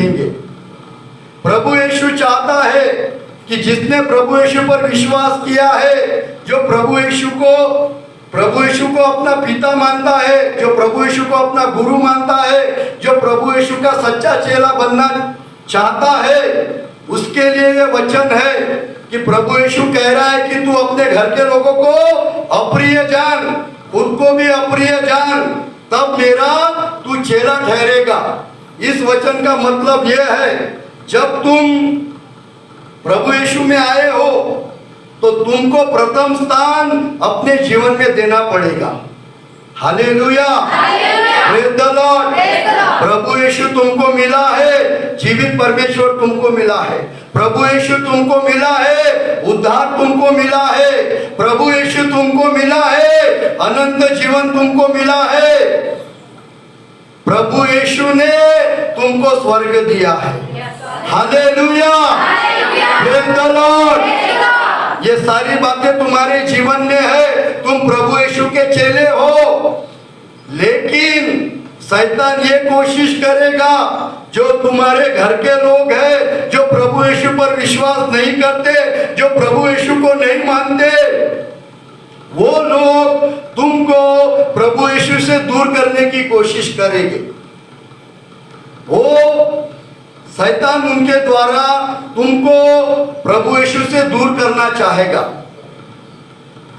सीखेंगे। प्रभु यीशु चाहता है कि जिसने प्रभु यीशु पर विश्वास किया है, जो प्रभु यीशु को अपना पिता मानता है, जो प्रभु यीशु को अपना गुरु मानता है, जो प्रभु यीशु का सच्चा चेला बनना चाहता है, उसके लिए ये वचन है कि प्रभु यीशु कह रहा है कि तू अपने घर के लोगों को अप्रिय जान, खुद को भी अप्रिय जान, तब मेरा तू चेला ठहरेगा। इस वचन का मतलब यह है, जब तुम प्रभु यीशु में आए हो तो तुमको प्रथम स्थान अपने जीवन में देना पड़ेगा। Hallelujah, praise the Lord. प्रभु यीशु तुमको मिला है, जीवित परमेश्वर तुमको मिला है, प्रभु यीशु तुमको मिला है, उद्धार तुमको मिला है, प्रभु यीशु तुमको मिला है, अनंत जीवन तुमको मिला है। प्रभु यीशु ने तुमको स्वर्ग दिया है। Hallelujah, praise the Lord. ये सारी बातें तुम्हारे जीवन में है, तुम प्रभु यीशु के चेले हो। लेकिन शैतान ये कोशिश करेगा, जो तुम्हारे घर के लोग हैं, जो प्रभु यीशु पर विश्वास नहीं करते, जो प्रभु यीशु को नहीं मानते, वो लोग तुमको प्रभु यीशु से दूर करने की कोशिश करेंगे। वो शैतान उनके द्वारा तुमको प्रभु यीशु से दूर करना चाहेगा।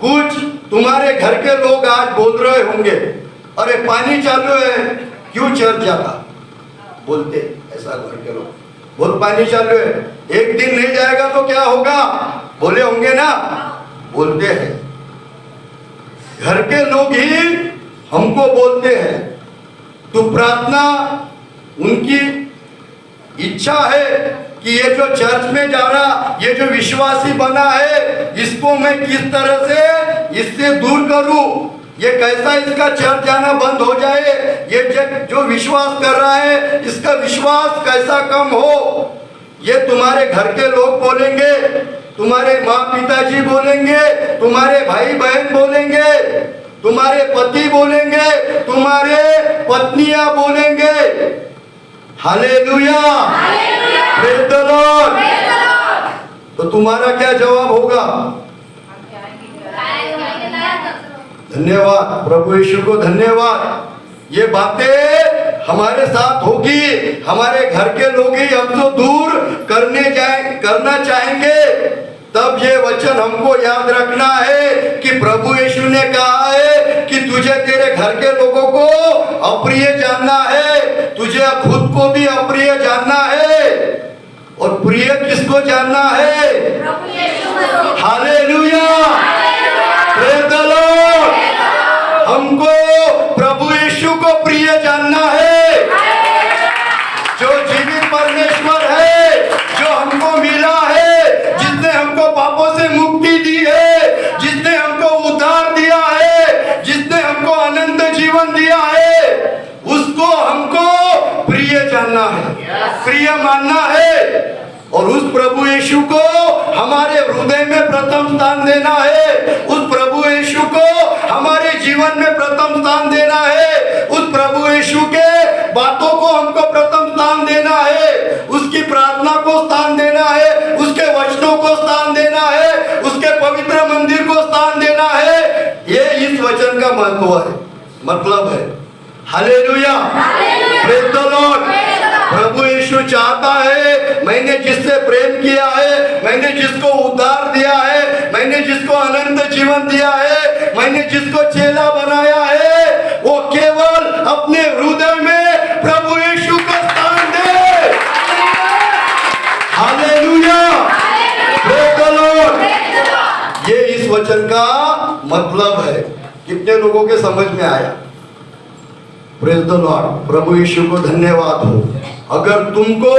कुछ तुम्हारे घर के लोग आज बोल रहे होंगे, अरे पानी चालू है, क्यों चर्च जाता? बोलते ऐसा घर के लोग, बहुत पानी चालू है, एक दिन नहीं जाएगा तो क्या होगा? बोले होंगे ना, बोलते हैं। घर के लोग ही हमको बोलते हैं। तो प्रार्थना, उनकी इच्छा है कि ये जो चर्च में जा रहा, ये जो विश्वासी बना है, इसको मैं किस तरह से इससे दूर करूं, ये कैसा इसका चर्च जाना बंद हो जाए, ये जो विश्वास कर रहा है इसका विश्वास कैसा कम हो। ये तुम्हारे घर के लोग बोलेंगे, तुम्हारे माँ पिताजी बोलेंगे, तुम्हारे भाई बहन बोलेंगे, तुम्हारे पति बोलेंगे, तुम्हारे पत्नियां बोलेंगे। Hallelujah, praise the Lord. तो तुम्हारा क्या जवाब होगा? धन्यवाद, प्रभु यीशु को धन्यवाद। ये बातें हमारे साथ होगी, हमारे घर के लोग ही हमको दूर करना चाहेंगे। तब ये वचन हमको याद रखना है कि प्रभु यीशु ने कहा है कि तुझे तेरे घर के लोगों को अप्रिय जानना है, तुझे खुद को भी अप्रिय जानना है। और प्रिय किसको जानना है? Hallelujah, praise the Lord. हमको प्रभु यीशु को प्रिय जानना है, जो जीवित परमेश्वर है, जो हमको मिला है, जिसने हमको पापों से मुक्ति दी है, जिसने हमको उद्धार दिया है, जिसने हमको अनंत जीवन दिया है, उसको हमको प्रिय जानना है, प्रिय मानना है। और उस प्रभु यीशु को हमारे हृदय में प्रथम स्थान देना है, उस प्रभु यीशु को हमारे जीवन में प्रथम स्थान देना है, उस प्रभु यीशु के बातों को हमको प्रथम स्थान देना है, उसकी प्रार्थना को स्थान देना है, उसके वचनों को स्थान देना है, उसके पवित्र मंदिर को स्थान देना है। ये इस वचन का महत्व है, मतलब है। Hallelujah, praise the Lord. प्रभु यीशु चाहता है, मैंने जिससे प्रेम किया है, मैंने जिसको उद्धार दिया है, मैंने जिसको अनंत जीवन दिया है, मैंने जिसको चेला बनाया है, वो केवल अपने हृदय में प्रभु यीशु को स्थान दे। Hallelujah, praise the Lord. ये इस वचन का मतलब है। कितने लोगों के समझ में आया? प्रेज़ द लॉर्ड, प्रभु यीशु को धन्यवाद हो। अगर तुमको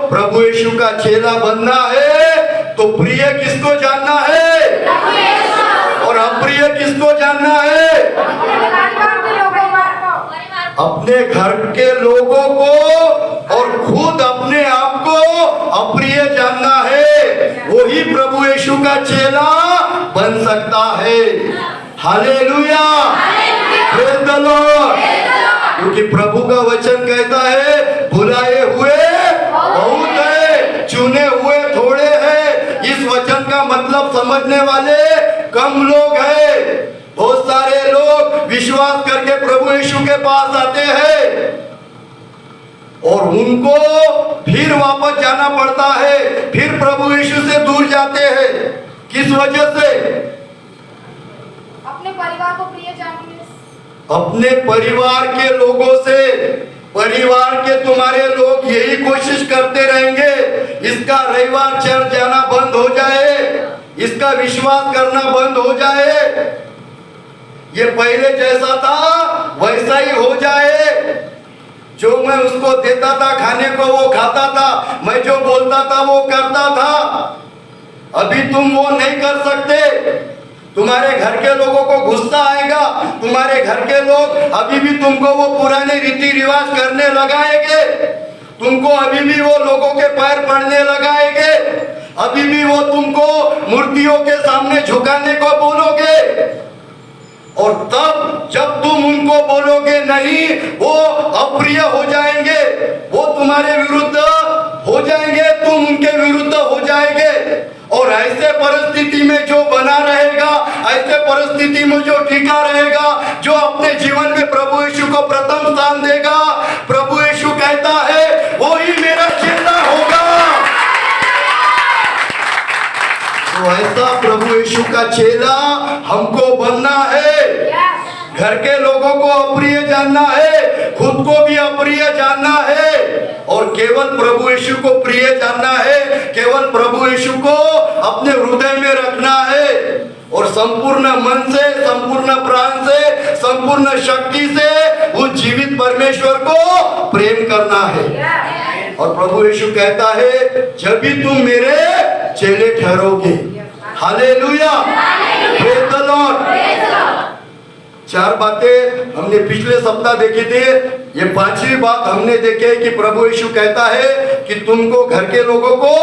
प्रभु यीशु का चेला बनना है तो प्रिय किसको जानना है और अप्रिय किसको जानना है? अपने घर के लोगों को और खुद अपने आप को अप्रिय जानना है, वही प्रभु यीशु का चेला बन सकता है। Hallelujah, praise the Lord. क्योंकि प्रभु का वचन कहता है, बुलाए हुए समझने वाले कम लोग हैं। बहुत सारे लोग विश्वास करके प्रभु यीशु के पास आते हैं और उनको फिर वापस जाना पड़ता है, फिर प्रभु यीशु से दूर जाते हैं। किस वजह से? अपने परिवार को प्रिय जानने अपने परिवार के लोगों से। परिवार के तुम्हारे लोग यही कोशिश करते रहेंगे, इसका रविवार चर्च जाना बंद हो जाए, इसका विश्वास करना बंद हो जाए, ये पहले जैसा था वैसा ही हो जाए। जो मैं उसको देता था खाने को वो खाता था, मैं जो बोलता था वो करता था। अभी तुम वो नहीं कर सकते। तुम्हारे घर के लोगों को गुस्सा आएगा, तुम्हारे घर के लोग अभी भी तुमको वो पुराने रीति रिवाज करने लगाएंगे, तुमको अभी भी वो लोगों के पैर पड़ने लगाएंगे, अभी भी वो तुमको मूर्तियों के सामने झुकाने को बोलोगे। और तब जब तुम उनको बोलोगे नहीं, वो अप्रिय हो जाएंगे, वो तुम्हारे विरुद्ध हो जाएंगे, तुम उनके विरुद्ध हो जाएंगे। और ऐसे परिस्थिति में जो बना रहेगा, ऐसे परिस्थिति में जो टिका रहेगा, जो अपने जीवन में प्रभु यीशु को प्रथम स्थान देगा, प्रभु यीशु कहता है वो ही मेरा चेला होगा। तो ऐसा प्रभु यीशु का चेला हमको बनना है। घर के लोगों को अप्रिय जानना है, खुद को भी अप्रिय जानना है, और केवल प्रभु यीशु को प्रिय जानना है, केवल प्रभु यीशु को अपने हृदय में रखना है, और संपूर्ण मन से, संपूर्ण प्राण से, संपूर्ण शक्ति से उस जीवित परमेश्वर को प्रेम करना है। और प्रभु यीशु कहता है जब भी तुम मेरे चेले ठहरोगे। Hallelujah, praise the Lord. चार बातें हमने पिछले सप्ताह देखी थी। ये पांचवी बात हमने देखे कि प्रभु यीशु कहता है कि तुमको घर के लोगों को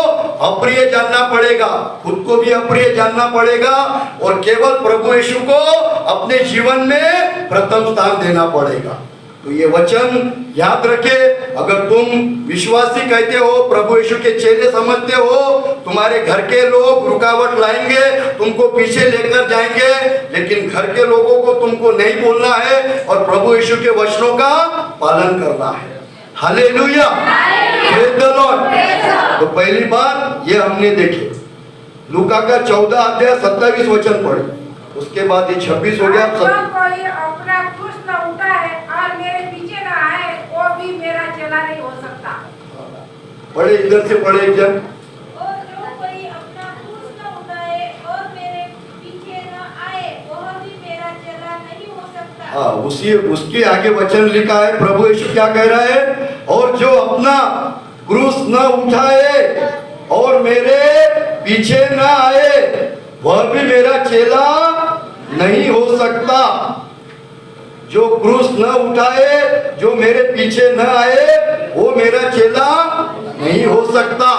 अप्रिय जानना पड़ेगा, खुद को भी अप्रिय जानना पड़ेगा, और केवल प्रभु यीशु को अपने जीवन में प्रथम स्थान देना पड़ेगा। तो ये वचन याद रखे। अगर तुम विश्वासी कहते हो, प्रभु यीशु के चेले समझते हो, तुम्हारे घर के लोग रुकावट लाएंगे, तुमको पीछे लेकर जाएंगे, लेकिन घर के लोगों को तुमको नहीं बोलना है और प्रभु यीशु के वचनों का पालन करना है। Hallelujah, praise the Lord. तो पहली बात ये हमने देखी, लूका का 14 अध्याय 27 वचन पढ़े, उसके बाद ये 26 हो गया। अपना क्रूस न उठाए और मेरे पीछे न आए, वो भी मेरा चेला नहीं हो सकता। पढ़े, इधर से पढ़े एक जन। और जो कोई अपना क्रूस न उठाए और मेरे पीछे न आए, वह भी मेरा चेला नहीं हो सकता। हाँ, उसके आगे वचन लिखा है, प्रभु यीशु क्या कह रहा है? और जो अपना क्रूस न उठाए और मेरे पीछे न आए, वह भी मेरा चेला नहीं हो सकता। जो क्रूस न उठाए, जो मेरे पीछे न आए, वो मेरा चेला नहीं हो सकता।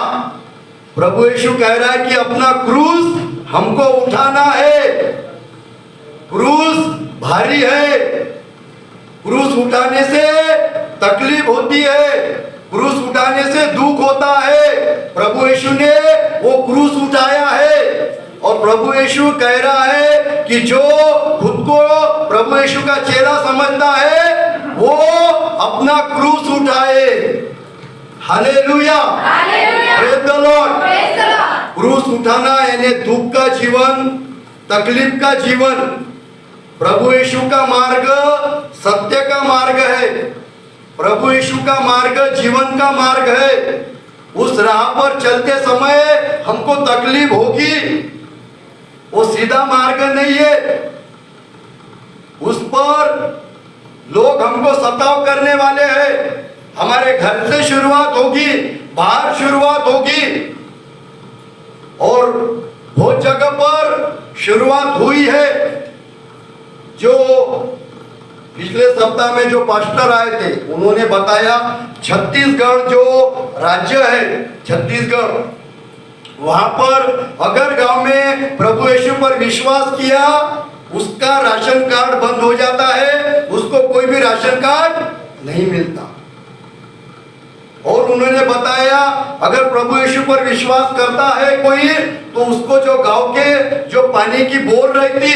प्रभु यीशु कह रहा है कि अपना क्रूस हमको उठाना है। क्रूस भारी है, क्रूस उठाने से तकलीफ होती है, क्रूस उठाने से दुख होता है। प्रभु यीशु ने वो क्रूस उठाया है, और प्रभु यीशु कह रहा है कि जो खुद को प्रभु यीशु का चेला समझता है, वो अपना क्रूस उठाए। Hallelujah, praise the Lord. क्रूस उठाना यानी दुख का जीवन, तकलीफ का जीवन। प्रभु यीशु का मार्ग सत्य का मार्ग है, प्रभु यीशु का मार्ग जीवन का मार्ग है। उस राह पर चलते समय हमको तकलीफ होगी, वो सीधा मार्ग नहीं है। उस पर लोग हमको सताव करने वाले हैं। हमारे घर से शुरुआत होगी, बाहर शुरुआत होगी, और बहुत जगह पर शुरुआत हुई है। जो पिछले सप्ताह में जो पास्टर आए थे, उन्होंने बताया छत्तीसगढ़ जो राज्य है, छत्तीसगढ़, वहां पर अगर गांव में प्रभु यीशु पर विश्वास किया, उसका राशन कार्ड बंद हो जाता है, उसको कोई भी राशन कार्ड नहीं मिलता। और उन्होंने बताया अगर प्रभु यीशु पर विश्वास करता है कोई, तो उसको जो गांव के जो पानी की बोर रहती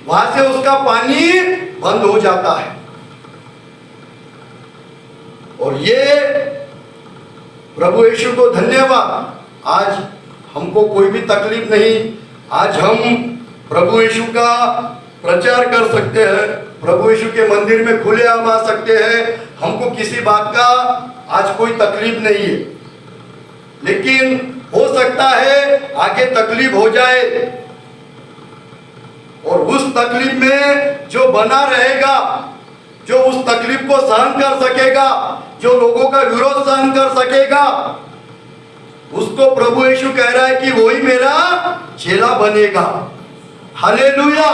वहां से उसका पानी बंद हो जाता है। और ये प्रभु यीशु को धन्यवाद, आज हमको कोई भी तकलीफ नहीं। आज हम प्रभु यीशु का प्रचार कर सकते हैं, प्रभु यीशु के मंदिर में खुलेआम आ सकते हैं। हमको किसी बात का आज कोई तकलीफ नहीं है, लेकिन हो सकता है आगे तकलीफ हो जाए, और उस तकलीफ में जो बना रहेगा, जो उस तकलीफ को सहन कर सकेगा, जो लोगों का विरोध सहन कर सकेगा, उसको प्रभु यीशु कह रहा है कि वही मेरा चेला बनेगा। Hallelujah,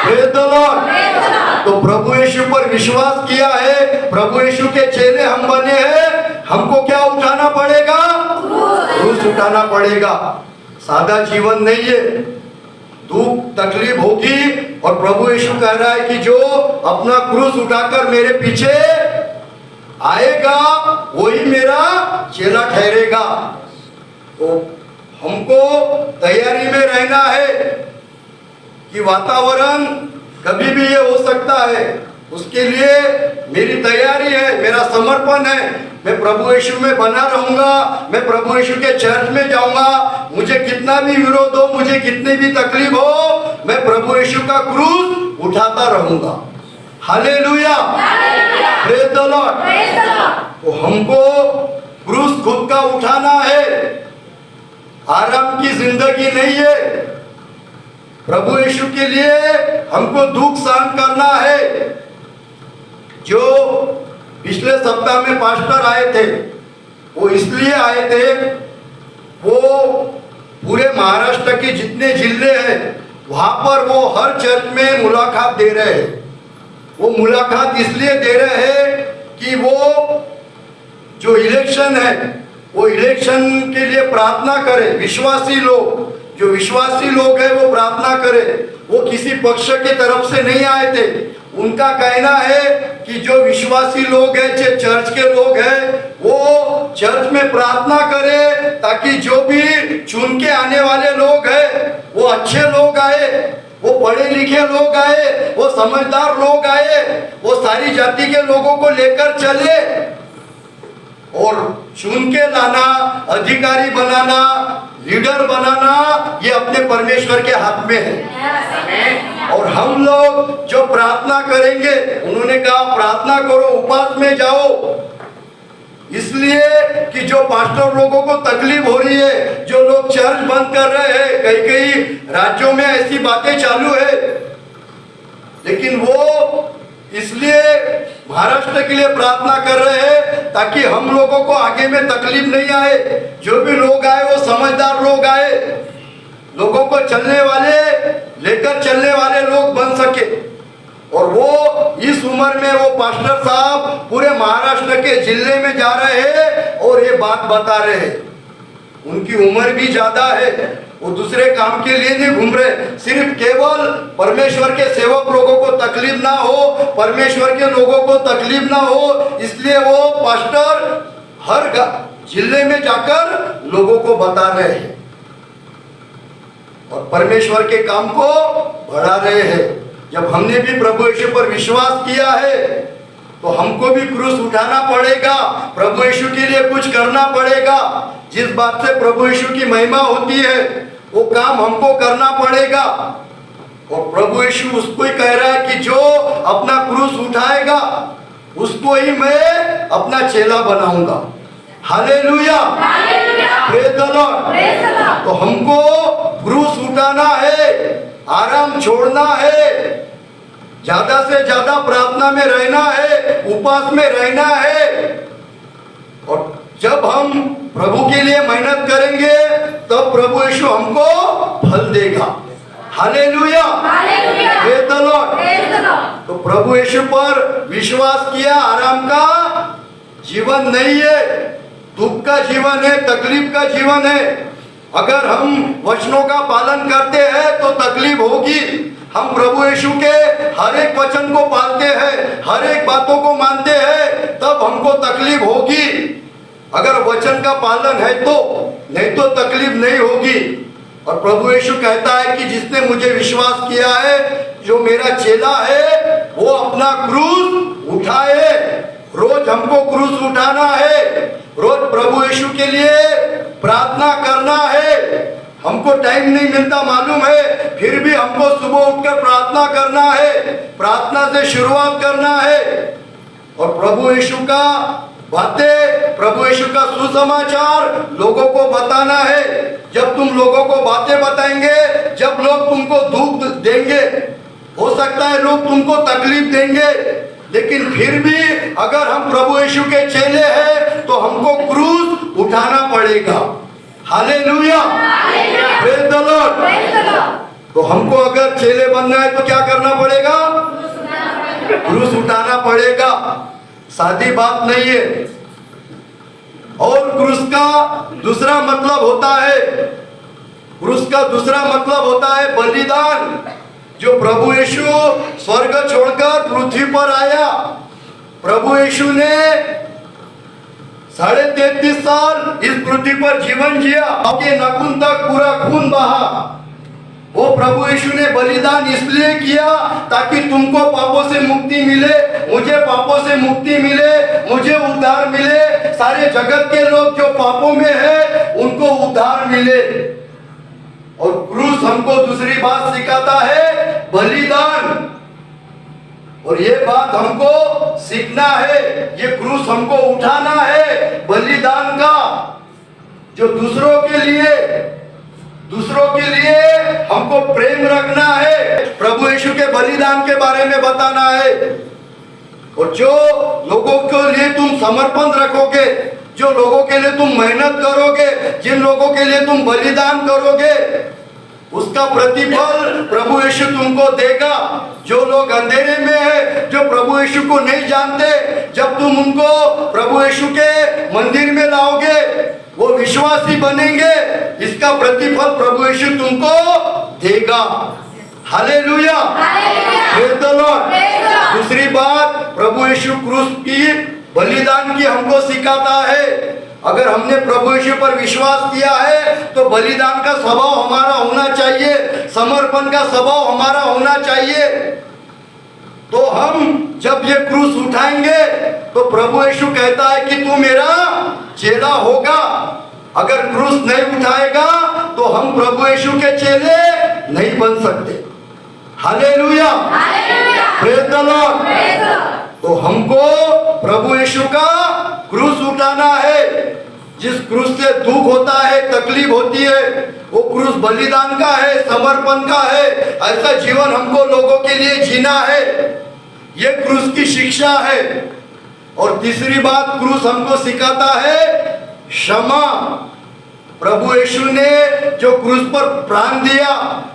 praise the Lord. तो प्रभु यीशु पर विश्वास किया है, प्रभु यीशु के चेले हम बने हैं। हमको क्या उठाना पड़ेगा? क्रूस उठाना पड़ेगा। सादा जीवन नहीं है, दुख तकलीफ होगी, और प्रभु यीशु कह रहा है कि जो अपना क्रूस उठाकर मेरे पीछे आएगा वही मेरा चेला ठहरेगा। तो हमको तैयारी में रहना है कि वातावरण कभी भी ये हो सकता है, उसके लिए मेरी तैयारी है, मेरा समर्पण है। मैं प्रभु यीशु में बना रहूंगा, मैं प्रभु यीशु के चर्च में जाऊंगा, मुझे कितना भी विरोध हो, मुझे कितनी भी तकलीफ हो, मैं प्रभु यीशु का क्रूस उठाता रहूंगा। Hallelujah, praise the Lord. तो हमको क्रूस खुद का उठाना है, आराम की जिंदगी नहीं है। प्रभु यीशु के लिए हमको दुख सहन करना है। जो पिछले सप्ताह में पास्टर आए थे, वो इसलिए आए थे, वो पूरे महाराष्ट्र के जितने जिले हैं वहां पर वो हर चर्च में मुलाकात दे रहे हैं। वो मुलाकात इसलिए दे रहे हैं कि वो जो इलेक्शन है, वो इलेक्शन के लिए प्रार्थना करें। विश्वासी लोग, जो विश्वासी लोग हैं वो प्रार्थना करें। वो किसी पक्ष की तरफ से नहीं आए थे। उनका कहना है कि जो विश्वासी लोग हैं, जो चर्च के लोग हैं, वो चर्च में प्रार्थना करें ताकि जो भी चुन के आने वाले लोग हैं वो अच्छे लोग आए, वो पढ़े लिखे लोग आए, वो समझदार लोग आए, वो सारी जाति के लोगों को लेकर चले, और चुन के लाना, अधिकारी बनाना, लीडर बनाना, ये अपने परमेश्वर के हाथ में है। और हम लोग जो प्रार्थना करेंगे, उन्होंने कहा प्रार्थना करो, उपवास में जाओ, इसलिए कि जो पास्टर लोगों को तकलीफ हो रही है, जो लोग चर्च बंद कर रहे हैं, कई कई राज्यों में ऐसी बातें चालू है, लेकिन वो इसलिए महाराष्ट्र के लिए प्रार्थना कर रहे हैं ताकि हम लोगों को आगे में तकलीफ नहीं आए। जो भी लोग आए वो समझदार लोग आए, लोगों को चलने वाले, लेकर चलने वाले लोग बन सके। और वो इस उम्र में वो पास्टर साहब पूरे महाराष्ट्र के जिले में जा रहे हैं और ये बात बता रहे हैं। उनकी उम्र भी ज्यादा है, वो दूसरे काम के लिए नहीं घूम रहे, सिर्फ केवल परमेश्वर के सेवक लोगों को तकलीफ ना हो, परमेश्वर के लोगों को तकलीफ ना हो, इसलिए वो पास्टर हर जिले में जाकर लोगों को बता रहे हैं और परमेश्वर के काम को बढ़ा रहे हैं। जब हमने भी प्रभु यीशु पर विश्वास किया है तो हमको भी क्रूस उठाना पड़ेगा, प्रभु यीशु के लिए कुछ करना पड़ेगा। जिस बात से प्रभु यीशु की महिमा होती है वो काम हमको करना पड़ेगा। और प्रभु यीशु उसको ही कह रहा है कि जो अपना क्रूस उठाएगा उसको ही मैं अपना चेला बनाऊंगा। Hallelujah, praise the Lord. तो हमको क्रूस उठाना है, आराम छोड़ना है, ज्यादा से ज्यादा प्रार्थना में रहना है, उपवास में रहना है। और जब हम प्रभु के लिए मेहनत करेंगे तब प्रभु यीशु हमको फल देगा। Hallelujah, praise the Lord. तो प्रभु यीशु पर विश्वास किया, आराम का जीवन नहीं है, दुख का जीवन है, तकलीफ का जीवन है। अगर हम वचनों का पालन करते हैं तो तकलीफ होगी। हम प्रभु यीशु के हर एक वचन को पालते हैं, हर एक बातों को मानते हैं, तब हमको तकलीफ होगी। अगर वचन का पालन है तो, नहीं तो तकलीफ नहीं होगी। और प्रभु यीशु कहता है कि जिसने मुझे विश्वास किया है, जो मेरा चेला है, वो अपना क्रूस उठाए। रोज हमको क्रूस उठाना है, रोज प्रभु यीशु के लिए प्रार्थना करना है। हमको टाइम नहीं मिलता मालूम है, फिर भी हमको सुबह उठकर प्रार्थना करना है, प्रार्थना से शुरुआत करना है और प्रभु यीशु का बातें, प्रभु यीशु का सुसमाचार लोगों को बताना है। जब तुम लोगों को बातें बताएंगे, जब लोग तुमको दुख देंगे, हो सकता है लोग तुमको तकलीफ देंगे, लेकिन फिर भी अगर हम प्रभु यीशु के चेले हैं तो हमको क्रूस उठाना पड़ेगा। Hallelujah, praise the Lord. तो हमको अगर चेले बनना है तो क्या करना पड़ेगा? क्रूस उठाना पड़ेगा। सादी बात नहीं है। और क्रूस का दूसरा मतलब होता है, क्रूस का दूसरा मतलब होता है बलिदान। जो प्रभु यीशु स्वर्ग छोड़कर पृथ्वी पर आया, प्रभु यीशु ने 33.5 साल इस पृथ्वी पर जीवन जिया, आपके नाखून तक पूरा खून बहा। वो प्रभु यीशु ने बलिदान इसलिए किया ताकि तुमको पापों से मुक्ति मिले, मुझे पापों से मुक्ति मिले, मुझे उद्धार मिले, सारे जगत के लोग जो पापों में है उनको उद्धार मिले। और क्रूस हमको दूसरी बात सिखाता है, बलिदान। और ये बात हमको सीखना है, ये क्रूस हमको उठाना है बलिदान का, जो दूसरों के लिए हमको प्रेम रखना है, प्रभु यीशु के बलिदान के बारे में बताना है। और जो लोगों के लिए तुम समर्पण रखोगे, जो लोगों के लिए तुम मेहनत करोगे, जिन लोगों के लिए तुम बलिदान करोगे, उसका प्रतिफल प्रभु यीशु तुमको देगा। जो लोग अंधेरे में है, जो प्रभु यीशु को नहीं जानते, जब तुम उनको प्रभु यीशु के मंदिर में लाओगे, वो विश्वासी बनेंगे, इसका प्रतिफल प्रभु यीशु तुमको देगा। Hallelujah, praise the Lord. दूसरी बात, प्रभु यीशु क्रूस की बलिदान की हमको सिखाता है। अगर हमने प्रभु यीशु पर विश्वास किया है तो बलिदान का स्वभाव हमारा होना चाहिए, समर्पण का स्वभाव हमारा होना चाहिए। तो हम जब ये क्रूस उठाएंगे तो प्रभु यीशु कहता है कि तू मेरा चेला होगा। अगर क्रूस नहीं उठाएगा तो हम प्रभु यीशु के चेले नहीं बन सकते। Hallelujah, praise the Lord. तो हमको प्रभु यीशु का क्रूस उठाना है। जिस क्रूस से दुख होता है, तकलीफ होती है, वो क्रूस बलिदान का है, समर्पण का है। ऐसा जीवन हमको लोगों के लिए जीना है, ये क्रूस की शिक्षा है। और तीसरी बात, क्रूस हमको सिखाता है क्षमा। प्रभु यीशु ने जो क्रूस पर प्राण दिया,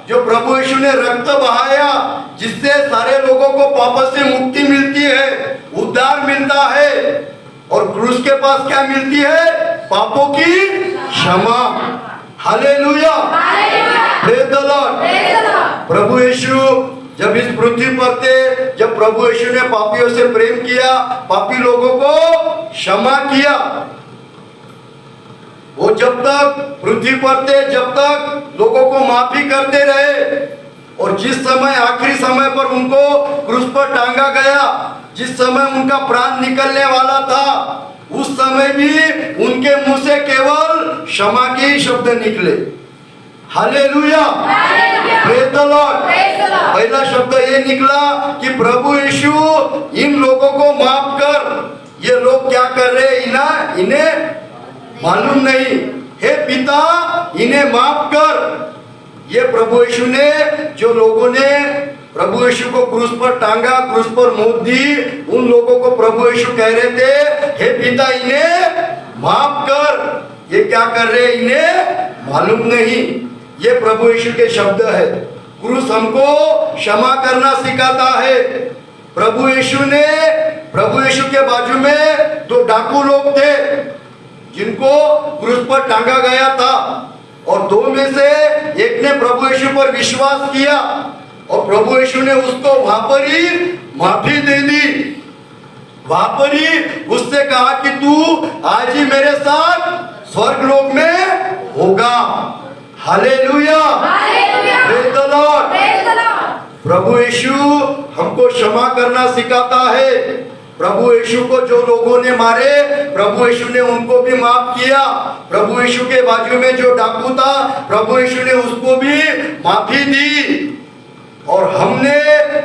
जो प्रभु यीशु ने रक्त बहाया, जिससे सारे लोगों को पापों से मुक्ति मिलती है, उद्धार मिलता है। और क्रूस के पास क्या मिलती है? पापों की क्षमा। Hallelujah, praise the Lord. प्रभु यीशु जब इस पृथ्वी पर थे, जब प्रभु यीशु ने पापियों से प्रेम किया, पापी लोगों को क्षमा किया। वो जब तक पृथ्वी पर थे, जब तक लोगों को माफी करते रहे। और जिस समय आखिरी समय पर उनको क्रूस पर टांगा गया, जिस समय उनका प्राण निकलने वाला था, उस समय भी उनके मुंह से केवल क्षमा के ही शब्द निकले। Hallelujah, praise the Lord. पहला शब्द ये निकला कि प्रभु यीशु इन लोगों को माफ कर। ये लोग क्या कर रहे हैं इन्हें मालूम नहीं। हे पिता, इन्हें माफ कर। ये प्रभु यीशु ने, जो लोगों ने प्रभु यीशु को क्रूस पर टांगा, क्रूस पर मौत दी, उन लोगों को प्रभु यीशु कह रहे थे, हे पिता, इन्हें माफ कर। ये क्या कर रहे हैं इन्हें मालूम नहीं। ये प्रभु यीशु के शब्द है। क्रूस हमको क्षमा करना सिखाता है। प्रभु यीशु के बाजू में 2 डाकू लोग थे जिनको क्रूस पर टांगा गया था, और 2 में से एक ने प्रभु यीशु पर विश्वास किया और प्रभु यीशु ने उसको वहां पर ही माफी दे दी। वहां पर ही उससे कहा कि तू आज ही मेरे साथ स्वर्ग लोक में होगा। Hallelujah, praise the Lord. प्रभु यीशु हमको क्षमा करना सिखाता है। प्रभु यीशु को जो लोगों ने मारे, प्रभु यीशु ने उनको भी माफ किया। प्रभु यीशु के बाजू में जो डाकू था, प्रभु यीशु ने उसको भी माफी दी। और हमने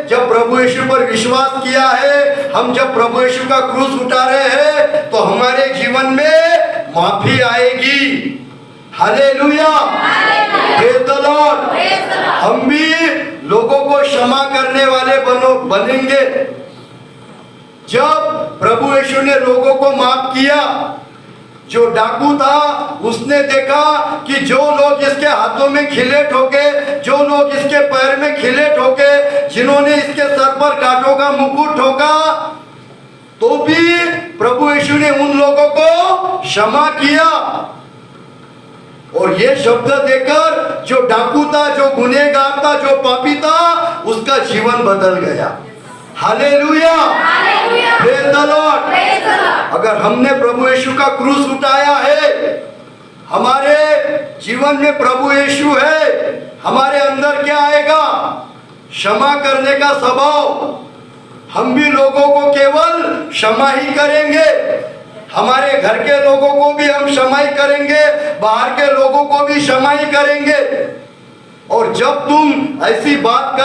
जब प्रभु यीशु पर विश्वास किया है, हम जब प्रभु यीशु का क्रूस उठा रहे हैं, तो हमारे जीवन में माफी आएगी। Hallelujah, praise the Lord. हम भी लोगों को क्षमा करने वाले बनेंगे। जब प्रभु यीशु ने लोगों को माफ किया, जो डाकू था उसने देखा कि जो लोग इसके हाथों में खिले ठोके, जो लोग इसके पैर में खिले ठोके, जिन्होंने इसके सर पर कांटों का मुकुट ठोका, तो भी प्रभु यीशु ने उन लोगों को क्षमा किया। और ये शब्द देकर जो डाकू था, जो गुनहगार था, जो पापी था, उसका जीवन बदल गया। Hallelujah, praise the Lord. अगर हमने प्रभु यीशु का क्रूस उठाया है, हमारे जीवन में प्रभु यीशु है, हमारे अंदर क्या आएगा? क्षमा करने का स्वभाव। हम भी लोगों को केवल क्षमा ही करेंगे। हमारे घर के लोगों को भी हम क्षमा ही करेंगे, बाहर के लोगों को भी क्षमा ही करेंगे। और जब तुम ऐसी बात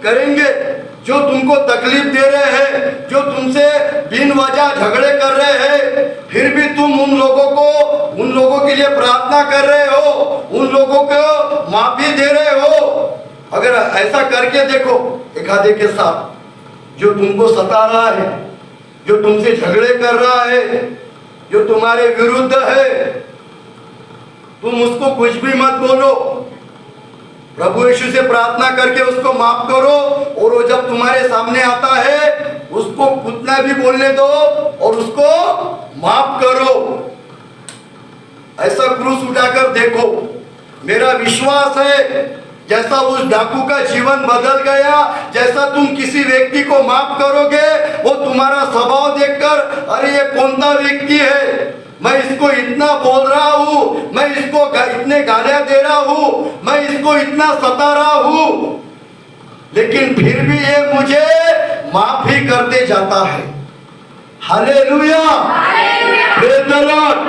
करेंगे जो तुमको तकलीफ दे रहे हैं, जो तुमसे बिन वजह झगड़े कर रहे हैं, फिर भी तुम उन लोगों के लिए प्रार्थना कर रहे हो, उन लोगों को माफी दे रहे हो। अगर ऐसा करके देखो एक आधे के साथ, जो तुमको सता रहा है, जो तुमसे झगड़े कर रहा है, जो तुम्हारे विरुद्ध है, तुम उसको कुछ भी मत बोलो। प्रभु यीशु से प्रार्थना करके उसको माफ करो। और वो जब तुम्हारे सामने आता है, उसको कितना भी बोलने दो और उसको माफ करो। ऐसा क्रूस उठाकर देखो। मेरा विश्वास है जैसा उस डाकू का जीवन बदल गया, जैसा तुम किसी व्यक्ति को माफ करोगे, वो तुम्हारा स्वभाव देखकर, अरे ये कौन सा व्यक्ति है, मैं इसको इतना बोल रहा हूँ, मैं इसको इतने गालियां दे रहा हूँ, मैं इसको इतना सता रहा हूँ, लेकिन फिर भी ये मुझे माफ ही करते जाता है। Hallelujah, praise the Lord.